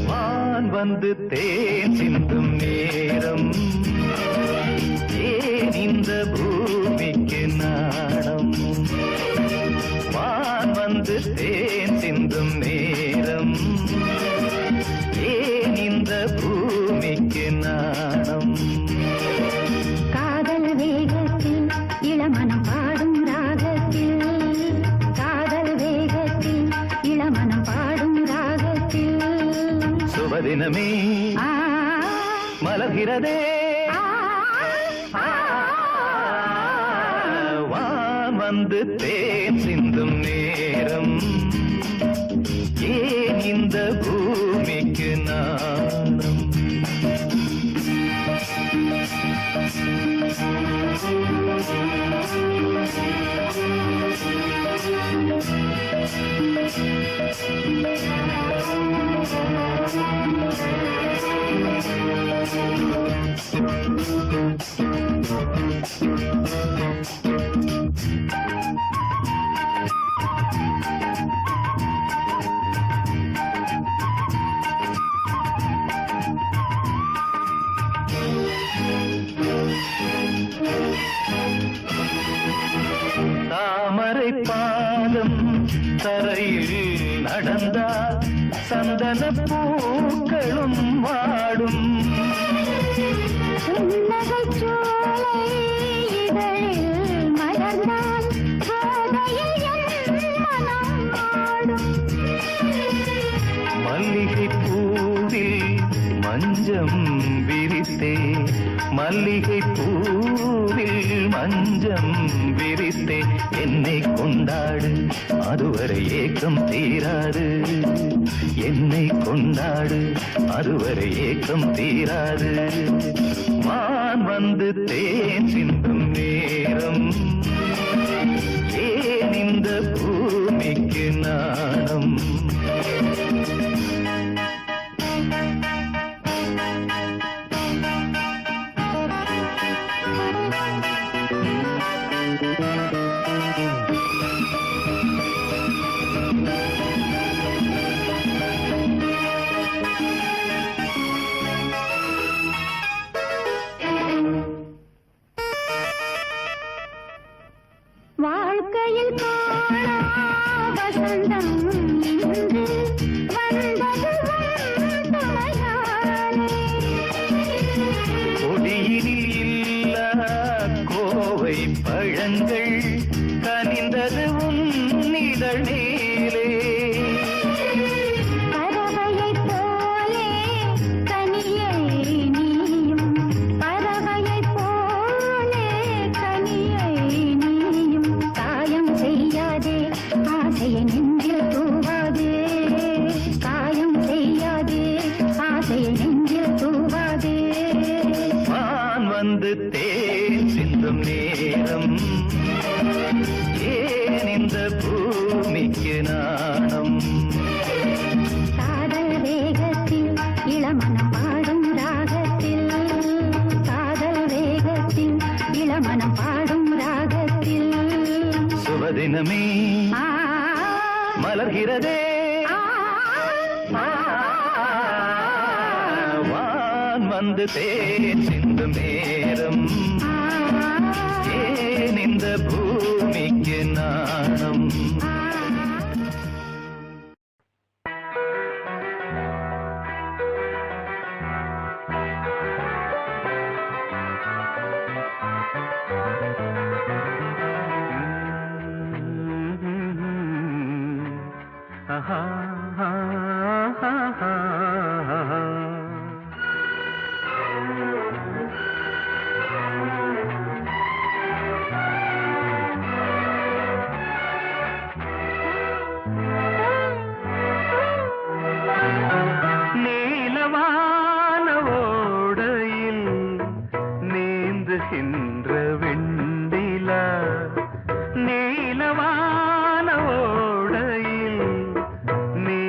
வான் வந்து தேன் சிந்தும் நேரம் ஏன் இந்த பூமிக்கு நாணம் வான் வந்து தேன் சிந்தும் நேரம் ஏன் இந்த பூமிக்கு நாணம் காதல் வேகத்தில் இளமனம் பாடும் ராகத்தில் காதல் வேகத்தில் இளமனம் பாடும் ராகத்தில் சுபதினமே மலர்கிறதே வான் வந்து தேன் சிந்தும் நேரம் ஏன் இந்த பூமிக்கு நாணம் தாமரை பாதம் தரையில் நடந்தால் சந்தன பூக்களும் வாடும் மல்லிகை பூவில் மஞ்சம் விரித்தே மல்லிகை பூவில் மஞ்சம் விரித்தே என்னை கொண்டாடு அதுவரை ஏக்கம் தீராது என்னை கொண்டாடு அதுவரை ஏக்கம் தீராது வான் வந்து தேன் சிந்தும் நேரம் ஏன் இந்த பூமிக்கு நாணம் வாழ்க்கையில் வசந்தம் இன்று வந்தது கொடியினில் இல்ல கோவை பழங்கள் கனிந்தது உன்னிதழ் நீலே பறவையைப் போலே கனியை நீயும் பறவையைப் போலே கனியை நீயும் காயம் செய்யாதே ஆசையை நெஞ்சில் தூவாதே காயம் செய்யாதே ஆசையை நெஞ்சில் தூவாதே வான் வந்து தேன் சிந்தும் நேரம் ஏன் இந்த பூமிக்கு நாணம் காதல் வேகத்தில் இளமனம் பாடும் ராகத்தில் காதல் வேகத்தில் இளமனம் பாடும் ராகத்தில் சுபதினமே மலர்கிறதே வான் வந்து தேன் சிந்தும் நேரம் ஏன் இந்த பூமிக்கு நாணம் நீலவான ஓடையில் நீ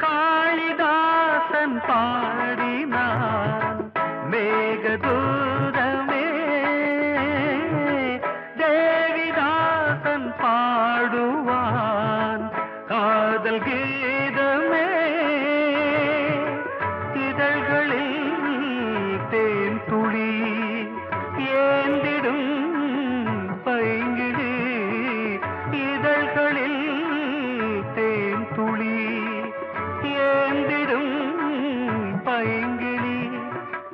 காளிதாசன் பாடினான் மேகதூதமே, தேவிதாசன் பாடுவான் காதல் கீதமே. இதழ்களில் தேன் துளி ஏந்திடும் பைங்கிழி, இதழ்களில் தேன் துளி ஏந்திடும் பைங்கிழி.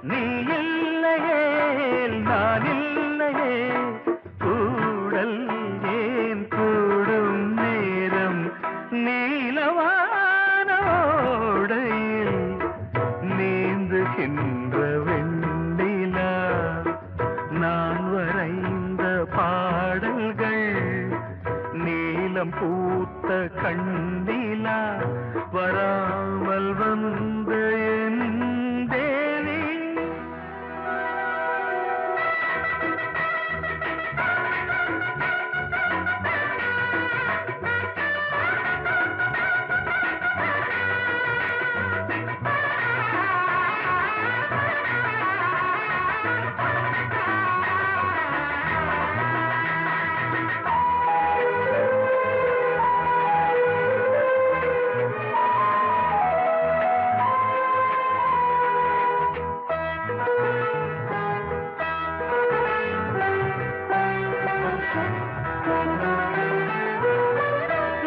நீ இல்லையே நான் இல்லையே, கூடல் ஏன் கூடும் நேரம் நீலவானோடையில் நீந்துகின்ற வெண்ணிலா. நான் வரைந்த பாடல்கள் நீலம் பூத்த கண்ணிலா, வராமல் வந்த என் தேவி.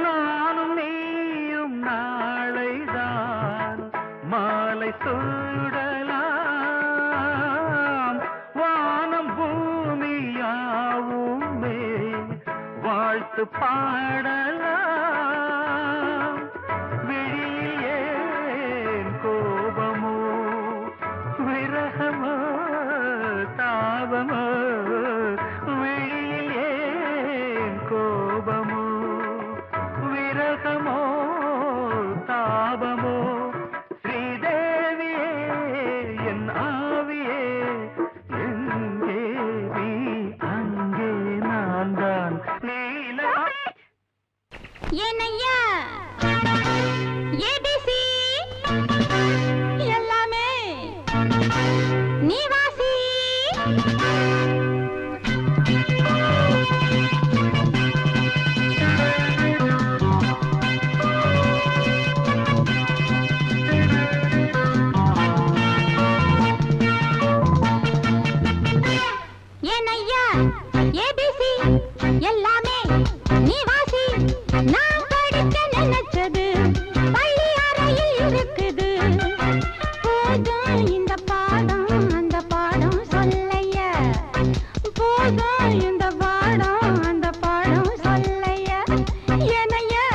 நானும் நீயும் நாளைதான் மாலை சூடலாம். வானம் பூமியாவுமே வாழ்த்து பாடலாம். விழியில் ஏன் கோபமோ விரகமோ தாபமோ, விழியில் ஏன் கோபமோ விரகமோ தாபமோ. ஸ்ரீதேவியே என் ஆவியே, எங்கே நீ அங்கே நான் தான். நீல ஏனையா ஏபிசி எல்லாமே நீ வாசி. ஏனையா ஏபிசி எல்லாமே நீ வாசி. நான் படிக்க நினைச்சது பள்ளி அறையில் இருக்குது. போதும் இந்த பாடம் அந்த பாடம் சொல்லையா, போதும் இந்த பாடம் அந்த பாடம் சொல்லையா. ஏனையா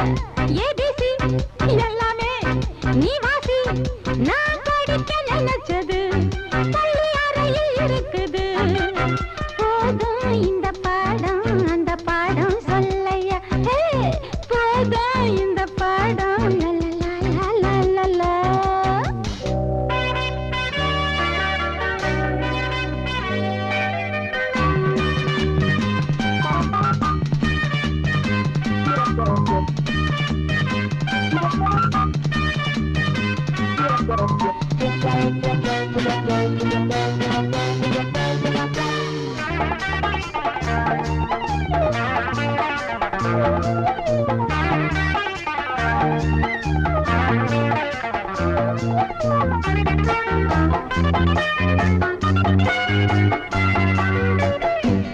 ஏபிசி எல்லாமே நீ வாசி. நான் படிக்க நினைச்சது பள்ளி அறையில் இருக்குது. போதும் இந்த பாடம் அந்த பாடம் சொல்லையா, போதும் இந்த பாடம் லலலலலலலா.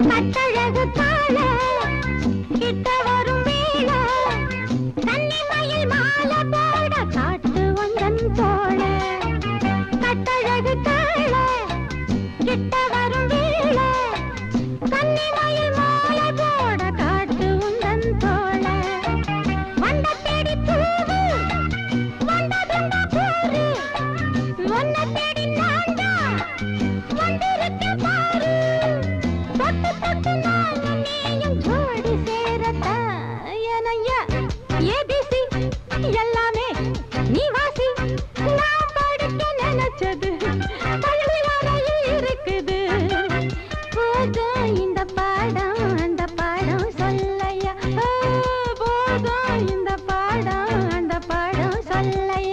கட்டழகு கால கிட்ட வரும் வேள, கன்னிமயில் மாலை போட காட்டு வந்தன் தோழ. கட்டழகு கால கிட்ட வரும் வேள, கன்னிமயில் மாலை போட காட்டு வந்தன் தோழ. வந்த தேடி பூவு வந்ததுண்ட போரு, ஒன்ன தேடி நான்டா வந்திருக்கேன் பாரு. தொட்டு தொட்டு நானும் நீயும் ஜோடி சேரத்தா. ஏனையா ஏபிசி எல்லாமே நீ வாசி. நான் படிக்க நினைச்சது பள்ளி அறையில் இருக்குது. போதும் இந்த பாடம் அந்த பாடம் சொல்லையா, போதும் இந்த பாடம் அந்த பாடம் சொல்லையா.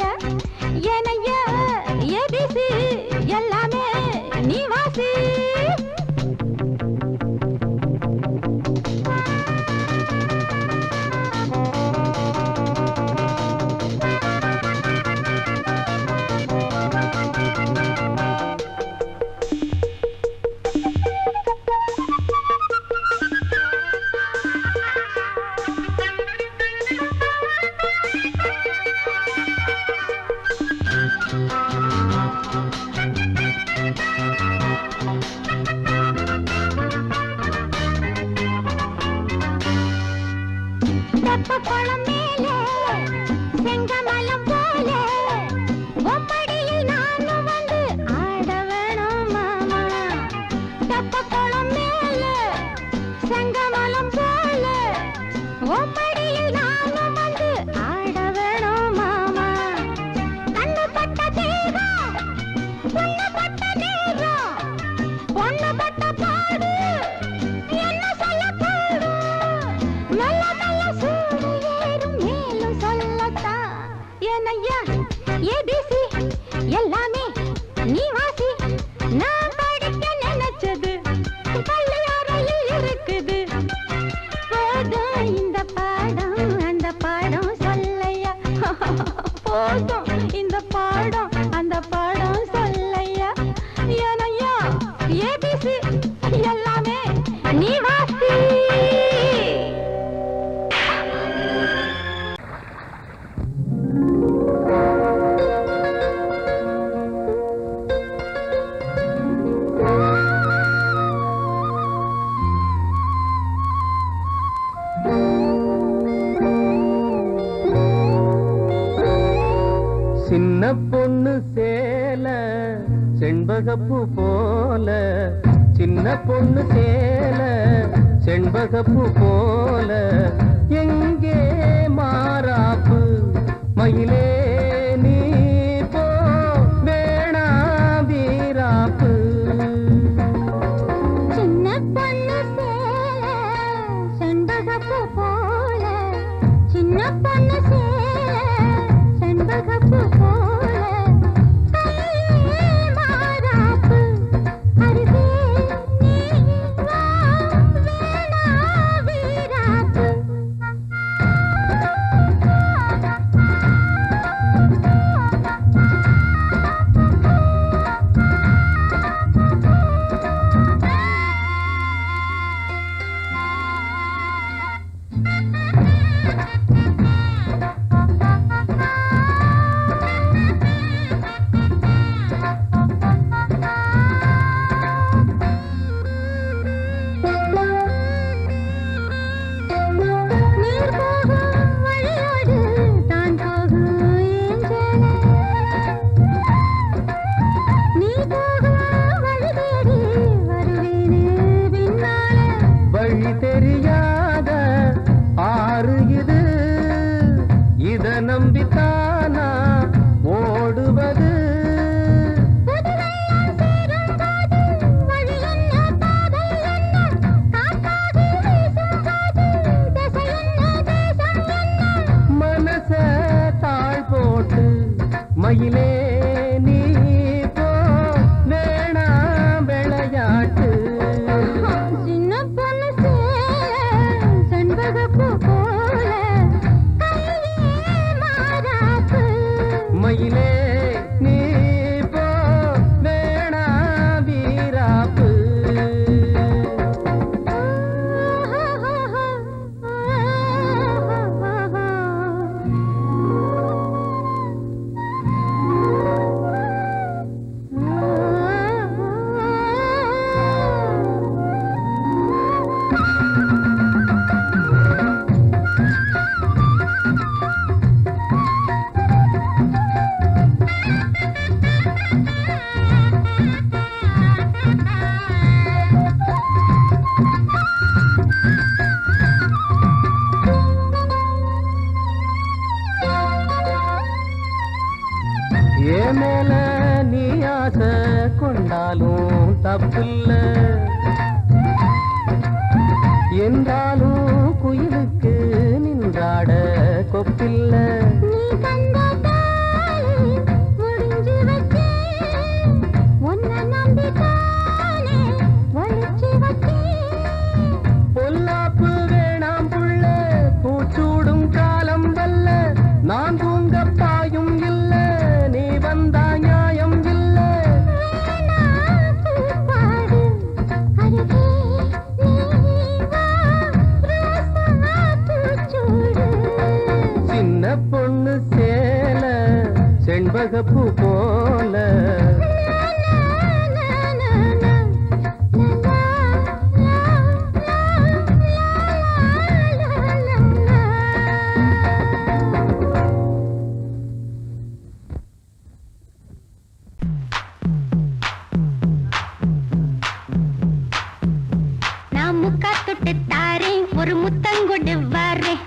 இந்த பாடம் அந்த பாடம் சொல்லையா ஏனையா ஏபிசி எல்லாமே நீ வாசி சின்ன பொண்ணு சேல செண்பகப்பூ போல சின்ன பொண்ணு சேல செண்பகப்பூ போல எங்கே மாறாப்பு மயிலே நீ போ வேணா வீராப்பு சின்ன பொண்ணு சேல செண்பகப்பூ போல சின்ன பொண்ணு சேல செண்பகப்பூ போல கையே மாறாப்பு அருகே நீ வா வேணா வீராப்பு நீர் போகும் வழியோடு தான் போகும் ஏஞ்சலே நீ போகும் வழி தேடி வருவேனே பின்னாலே வழி தெரியாத ஆறு இது இத நம்பித்தானா ஓடுவது புதுவெள்ளம் சேரும் போது வழி என்ன பாதை என்ன காற்றாகி வீசும் போது திசை என்ன தேசம் என்ன மனச தாழ் போட்டு மயிலே நீ போ வேணா விளையாட்டு சின்ன பொண்ணு சேல செண்பகப்பூ போல கையே மாறாப்பு மயிலே நீ போ வேணா வீராப்பு ஏன் மேல நீ ஆசை கொண்டாலும் தப்பில்ல என்றாலும் குயிலுக்கு நின்றாட கொப்பில்ல நீ தந்த தாலி முடிஞ்சு வச்சேன் உன்னை நம்பித்தானே ஒளிச்சு வச்சேன் பொல்லாப்பு வேணாம் புள்ள பூச்சூடும் காலம் வல்ல நான் தூங்க பாயும் இல்ல நீ வந்தா நியாயம் இல்ல வேணா பூப்பாடு அருகே நீ வா ரோசா பூச்சூடு சின்ன பொண்ணு சேல செண்பகப்பூ போல நான் முக்கா தொட்டு தாரேன் ஒரு முத்தங்கொடு வரேன்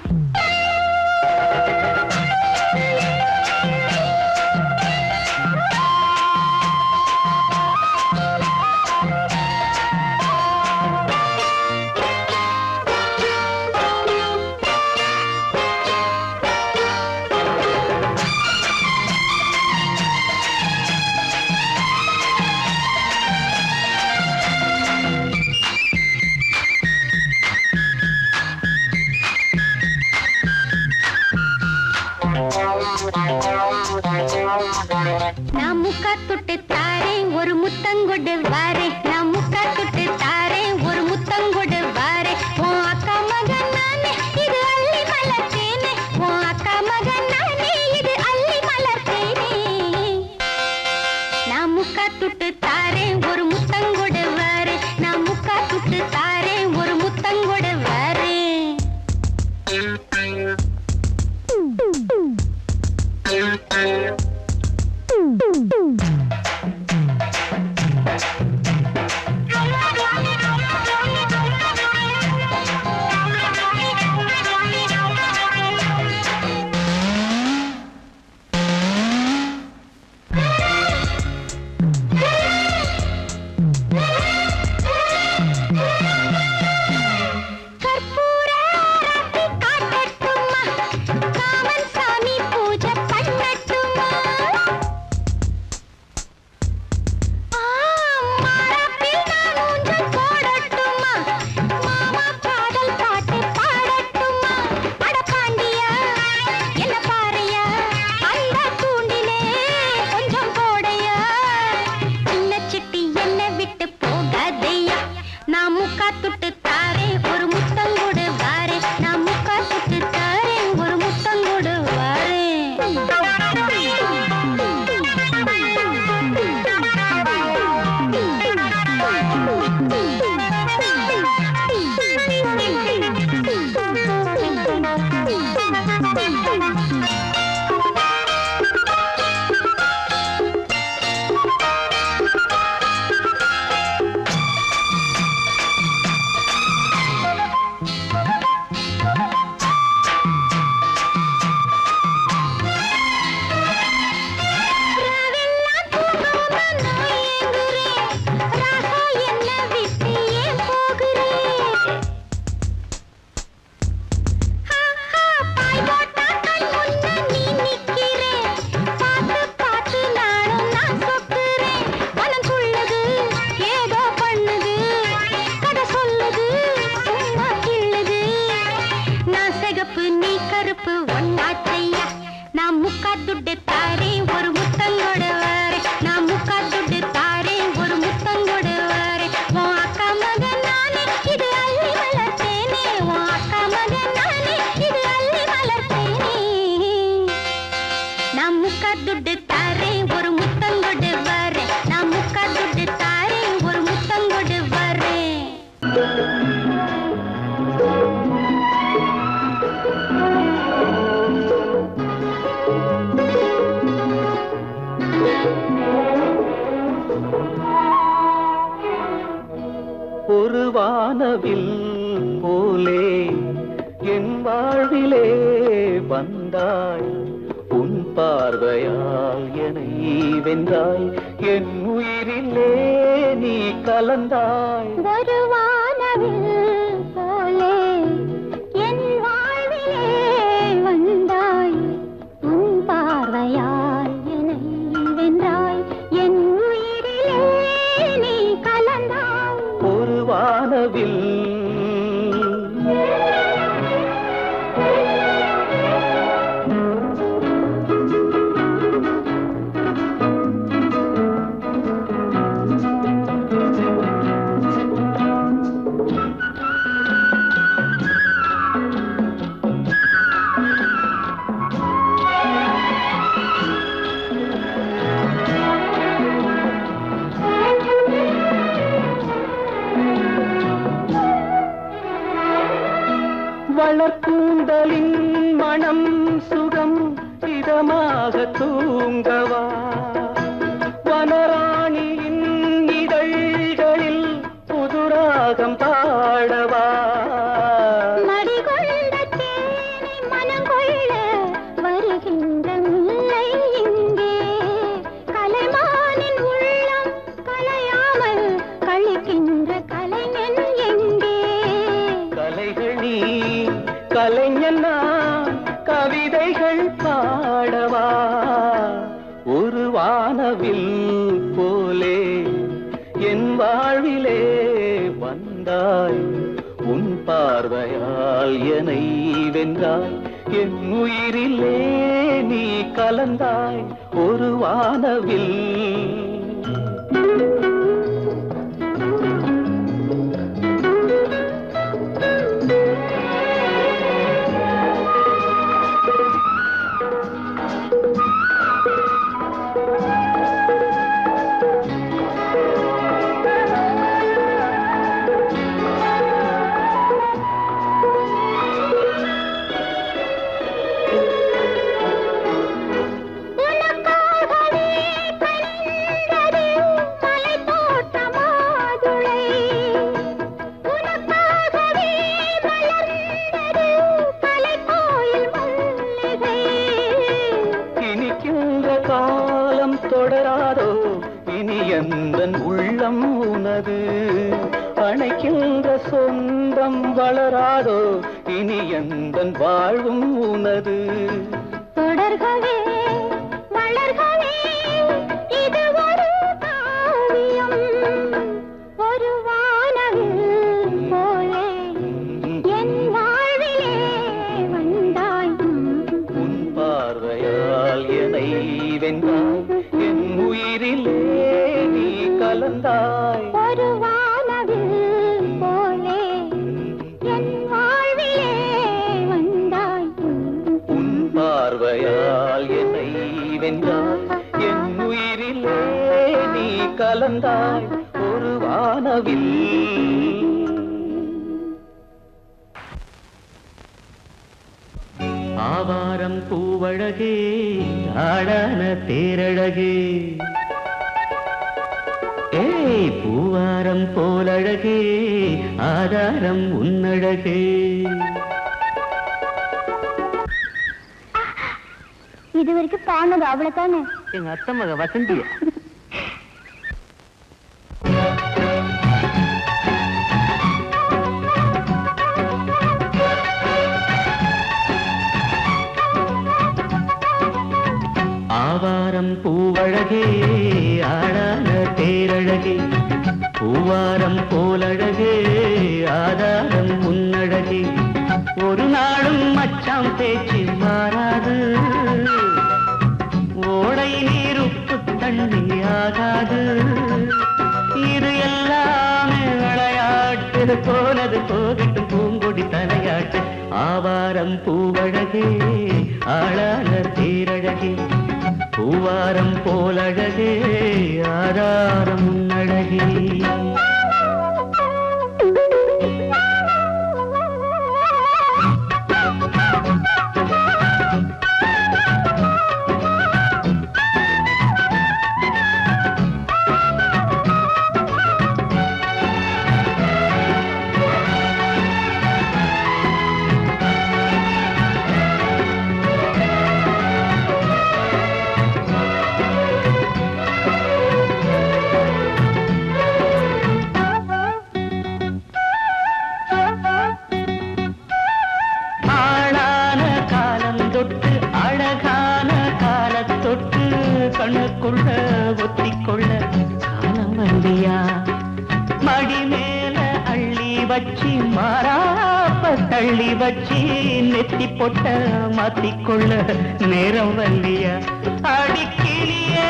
நான் முக்கா தொட்டு தாரேன் ஒரு முத்தங்கொடு வாரே நான் முக்கா தொட்டு தாரேன் ஒரு முத்தங்கொடு வாரே உன் அக்கா மகன் நானே இது அள்ளி மலர்த்தேனே உன் அக்கா மகன் நானே இது அள்ளி மலர்த்தேனே நான் முக்கா தொட்டு தாரேன் ஒரு முத்தங்கொடு வாரே நான் முக்கா தொட்டு தாரேன் ஒரு முத்தங்கொடு வாரே ஒரு வானவில் போலே என் வாழ்விலே வந்தாய் உன் பார்வையால் என்னை வென்றாய் என் உயிரிலே நீ கலந்தாய் ஒரு வானவில் போலே என் வாழ்விலே வந்தாய் உன் பார்வையால் என்னை வென்றாய் என் உயிரிலே நீ கலந்தாய் ஒரு வானவில் வளர்க்கூந்தலின் மனம் சுகம் இதமாக தூங்கவா வனராணியின் இதழ்களில் புதுராகம் பாடவா மடிகொண்ட தேனை மனங்கொள்ள வருகின்ற முல்லை இங்கே கலைமானின் உள்ளம் கலையாமல் கழிக்கின்ற கலைஞன் எங்கே கலைகள் நீ கலைஞன் நான் கவிதைகள் பாடவா ஒரு வானவில் போலே என் வாழ்விலே வந்தாய் உன் பார்வையால் என்னை வென்றாய் என் உயிரிலே நீ கலந்தாய் ஒரு வானவில். தொடராதோ இனி எந்தன் உள்ளம் உனது, அணைக்கின்ற சொந்தம் வளராதோ இனி எந்தன் வாழ்வும் உனது. தொடர்கவே வளர்கவே இது ஒரு காவியம், ஒரு வானவில் போலே என் வாழ்விலே வந்தாய். உன் பார்வையால் என்னை வென்றாய், என் உயிரிலே நீ கலந்தாய். ஒரு வானவில் போலே என் வாழ்விலே வந்தாய். உன் பார்வையால் என்னை வென்றாய், என் உயிரிலே நீ கலந்தாய். ஒரு வானவில். ஆவாரம் பூவழகே ஆடான தேரழகே, ஏய் பூவாரம் போலழகே ஆதாரம் உன்னழகே. இது வரைக்கும் பாடுனது அவ்வளவுதானே? எங்க அத்தை மக வசந்திய. ஆவாரம் பூவழகே ஆடான தேரழகே, பூவாரம் போலழகே ஆதாரம் உன்னழகே. ஒரு நாளும் மச்சாம் பேச்சு மாறாது, ஓடை நீர் உப்பு தண்ணி ஆகாது. இது எல்லாமே விளையாட்டு, போனது போகட்டும் பூங்கொடி தலையாட்டு. ஆவாரம் பூவழகே ஆளான தேரழகே, பூவாரம் போலழகே ஆதாரம் உன்னழகே. கண்ணுக்குள்ள ஒத்திக்கொள்ள காலம் வந்தியா, மடி மேல அள்ளி வச்சி மாறாப்ப தள்ளி வச்சி நெத்தி பொட்ட மாத்திக்கொள்ள நேரம் வந்தியா. அடிக்கிளியே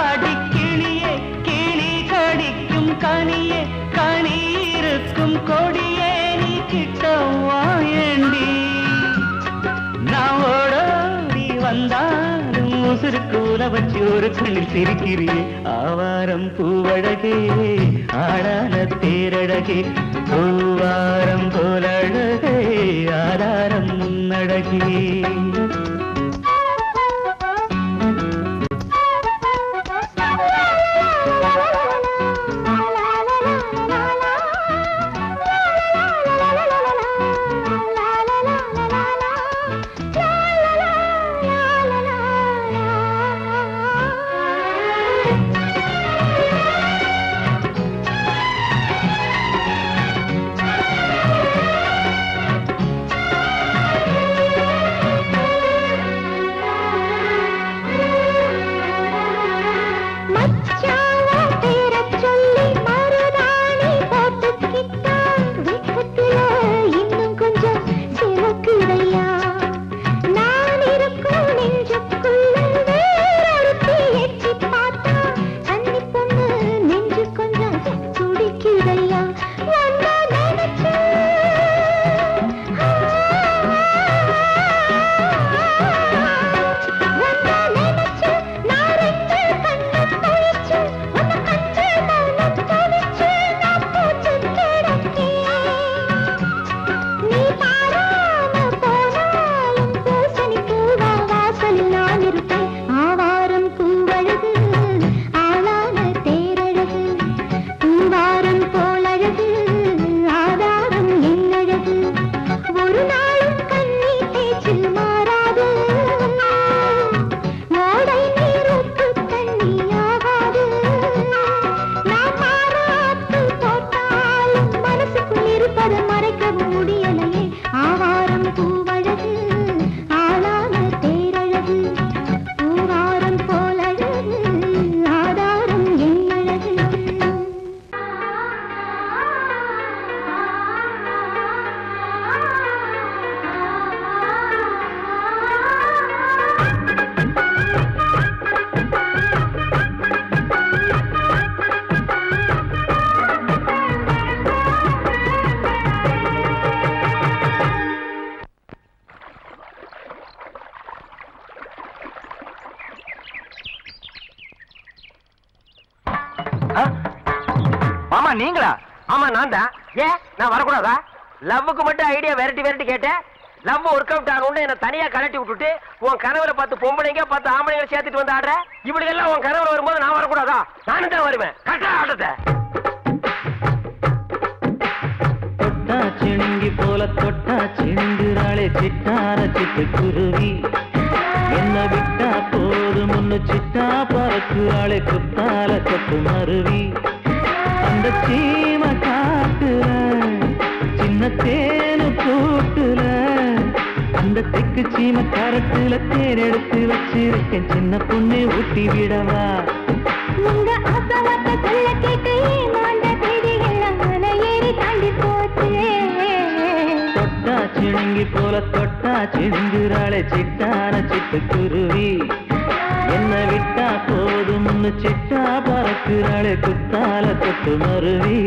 அடிக்கிளியே, கிளி கடிக்கும் கனியே, கனி இருக்கும் கொடியே, நீ கிட்டவா ஏண்டி. நான் ஓடோடி வந்தாலும் உசுருக்கு உல வச்சு ஒரு கண்ணில் சிரிக்கிறியே. ஆவாரம் பூவழகே ஆடான தேரழகே, பூவாரம் போலழகே ஆதாரம் முன்னழகே. அழகு ஆளான தேரழகு பூவாரம் போலழகு ஆதாரம் என் அழகு மாமா நீங்களா? ஆமா நான் தான். ஏன் நான் வரக்கூடாதா? லவ்வுக்கு மட்டும் ஐடியா வெரைட்டி கேட்டேன். லவ் ஒர்க் அவுட் ஆகணும்னு என்ன தனியா கலட்டி விட்டுட்டு உன் கனவுல 10 பொம்பளைங்க 10 ஆம்பளைங்க சேர்த்துட்டு வந்து ஆடுற. இப்படி எல்லாம் உன் கனவுல வரும்போது நான் வரக்கூடாதா? நானும் தான் வருவேன். கரெக்டா ஆடுறத தொட்டா சிணுங்கி போல தொட்டா சிணுங்குறாளே சிட்டார சிட்டுக்குருவி என்ன விட்டா போதும் முன்னு சிட்டா பறக்குறாளே குத்தால கொத்து மருவி அந்த சீம காட்டுல சின்ன தேனு கூட்டுல அந்த தெக்கு சீம கரட்டுல தேர் எடுத்து வச்சிருக்கேன் சின்ன பொண்ணு ஊட்டி விடவா உங்க ஆசவாத்த சொல்ல கேட்டு ஏமாந்த தேதி எல்லாம் மலை ஏறி தாண்டி போச்சு தொட்டா சிணுங்கி போல தொட்டா சிணுங்குறாளே சிட்டார சிட்டுக்குருவி என்ன விட்டா போதும் சிட்டா பறக்குறாளே குத்தால கொத்து மருவி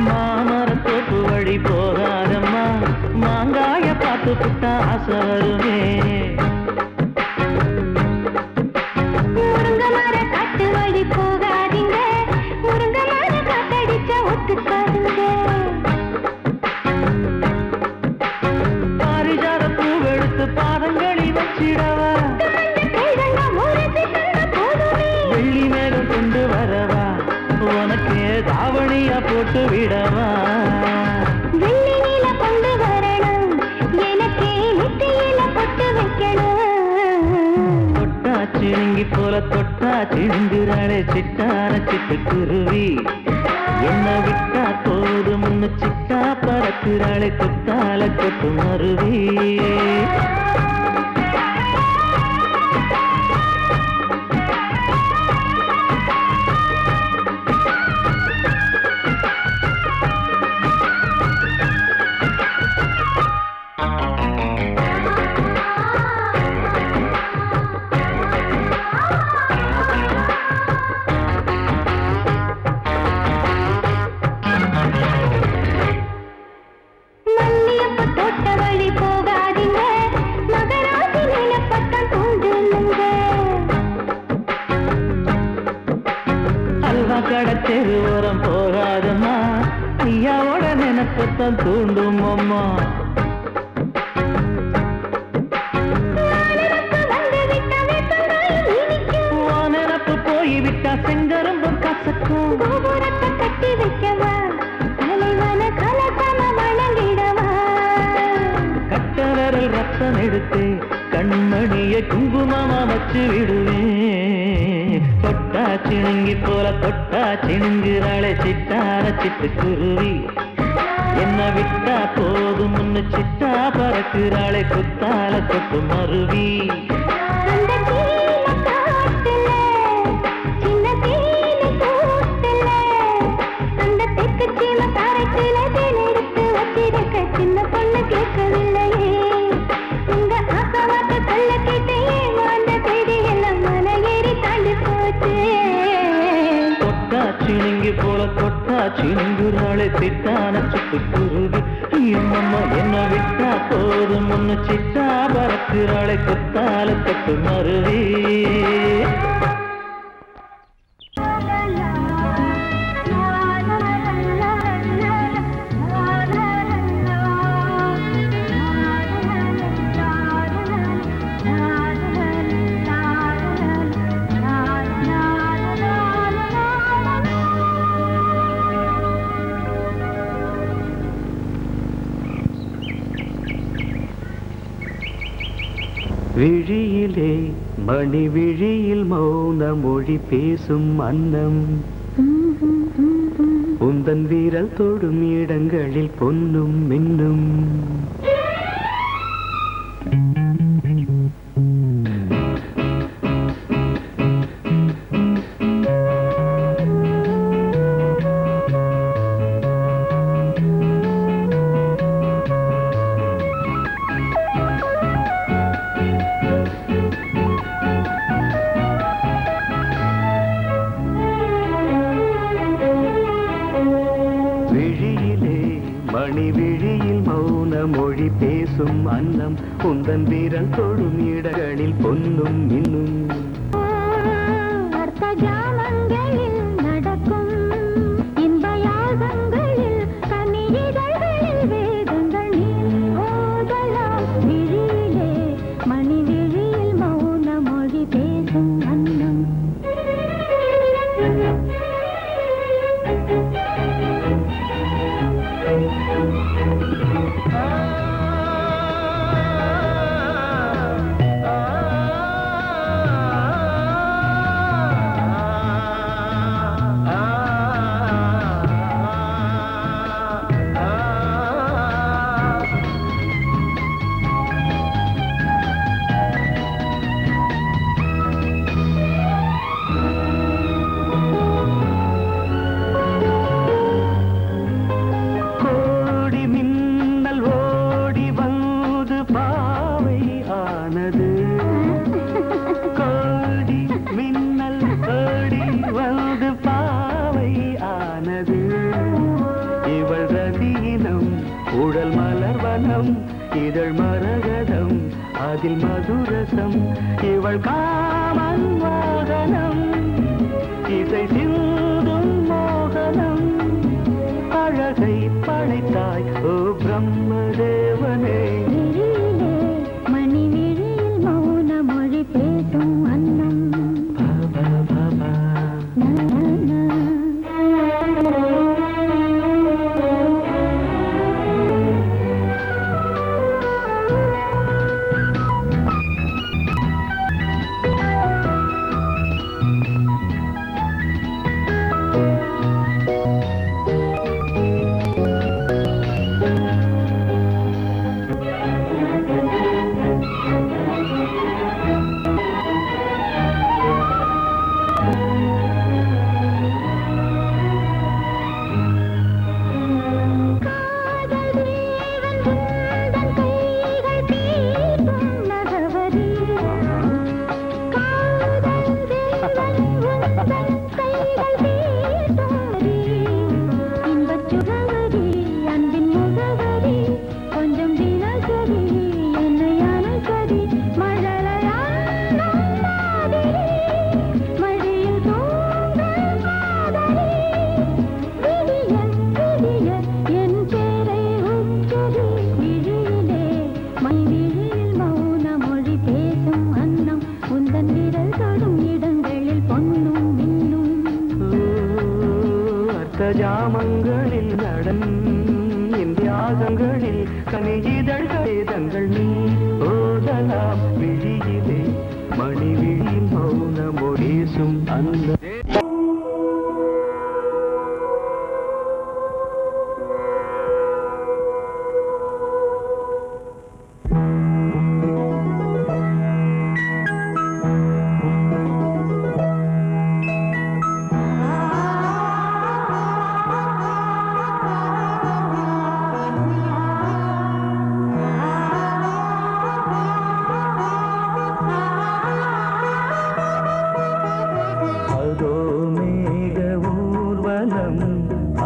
மாமரத்தோப்பு வழி போகாதம்மா மாங்காய பார்த்து புட்டா ஆசை வருமே முருங்க மர காட்டு வழி போகாதீங்க முருங்க மர காத்தடிச்சா ஒத்துக்காதுங்க பாரிஜாத பூவெடுத்து பாதங்களில் வச்சிடவா வெள்ளி மேகம் கொண்டு வரவா உனக்கு தாவணியா போட்டு விடவா வெள்ளி நீல கொண்டு வரணும் எனக்கு நெத்தியில பொட்டு வைக்கணும் தொட்டா சிணுங்கி போல தொட்டா சிணுங்குறாளே சிட்டார சிட்டுக்குருவி என்ன விட்டா போதும் முன்னு சிட்டா பறக்குறாளே குத்தால கொத்து மருவி மல்லியப்ப தோட்ட வழி போகாதீங்க மகராசி நிலப்பட்டம் தூண்டுங்க அல்வா கடத்தெரு ஓரம் போகாதம்மா ஐயாவோட நினைப்பத்தான் தூண்டும் அம்மா நினப்பு போய்விட்டா செங்கரும்பும் கசக்கும் கோபுரத்தை கட்டி வைக்கவா தலைவன கலசம வணங்கிடவா கட்ட விரல் ரத்தம் எடுத்து கண்மணிய குங்குமமா வச்சு விடுவேன் தொட்டா சிணுங்கி போல தொட்டா சிணுங்குறாளே சிட்டார சிட்டுக்குருவி என்ன விட்டா போதும் முன்னு சிட்டா பறக்குறாளே குத்தால கொத்து மருவி அந்த சீன காட்டுல சின்ன தேனு கூட்டுல அந்த தெற்கு சீம காரட்டுல தேன் எடுத்து வச்சிருக்க சின்ன பொண்ணு கேட்கவில்லையே உங்க ஆசவாத்த சொல்ல கேட்டு ஏமாந்த தேதி எல்லாம் மலை ஏறி தாண்டி போச்சு தொட்டா சிணுங்கி போல தொட்டா சிணுங்குறாளே சிட்டான சிட்டுக்குருவி எம்மம்மா என்ன விட்டா போதும் முன்னு சிட்டா பறக்குறாளே குத்தால கொத்து மருவி விழியிலே மணி விழியில் மௌன மொழி பேசும் அன்னம் உந்தன் வீரல் தொடும் இடங்களில் பொன்னும் மின்னும் விழியில் மௌன மொழி பேசும் அன்னம் உந்தன் வீரல் தொடும் இடங்களில் பொன்னும் மின்னும் அர்த்த ஜாமங்களில் நடக்கும் இன்ப யாகங்களில் கனியிதழ்களில் வேதங்கள் நீ ஓதலாம் விழியிலே மணி விழியில் மௌன மொழி பேசும் அன்னம் உடல் மலர்வனம் இதழ் மரகதம் அதில் மதுரசம் இவள் காமன் மோகனம் இசை சிந்தும் மோகனம் அழகை படைத்தாய் ஓ பிரம்மதேவனே மணி விழியில் மௌன மொழி பேசும் அன்னம் ஜாமங்களில் நடன் இந்தியாகங்களில் கனியிதழ்கள் நீ ஓதலாம் விழியிலே மணி விழியில் மௌன மொழிசும் அந்த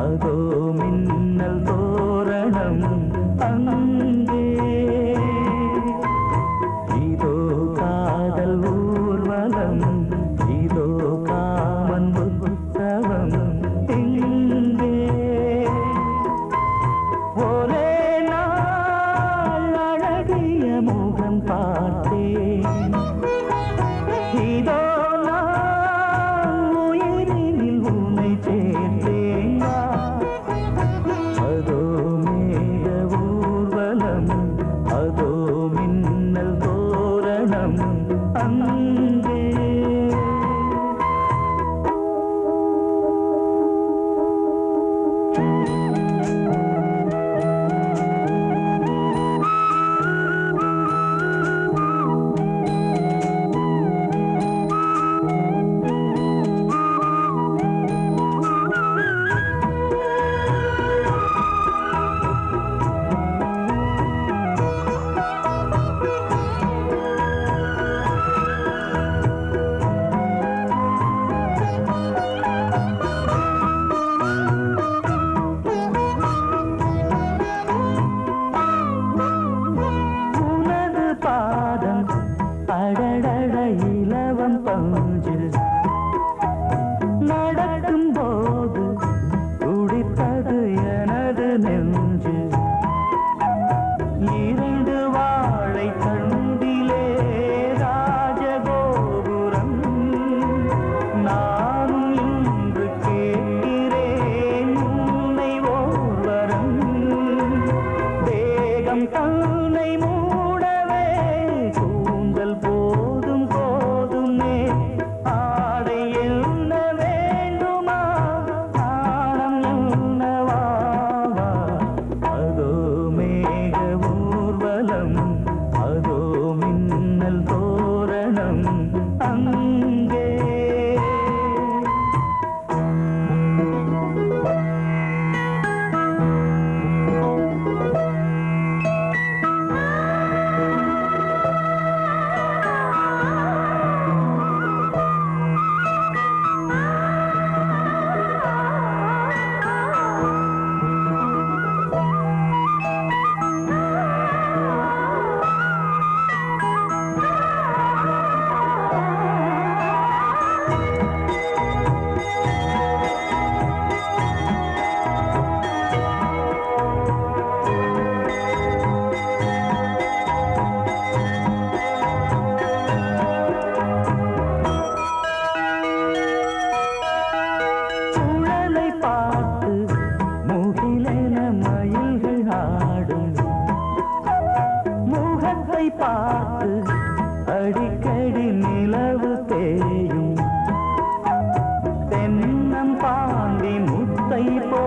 அதோ மின்னல் தோரணம் அங்கே இதோ காதல் ஊர்வலம் இதோ காமன் உற்சவம் இங்கே ஒரே நாள் அழகிய முகம் பார்த்தேன் இதோ அதோ மின்னல் தோரணம் பாண்டி முத்தை போ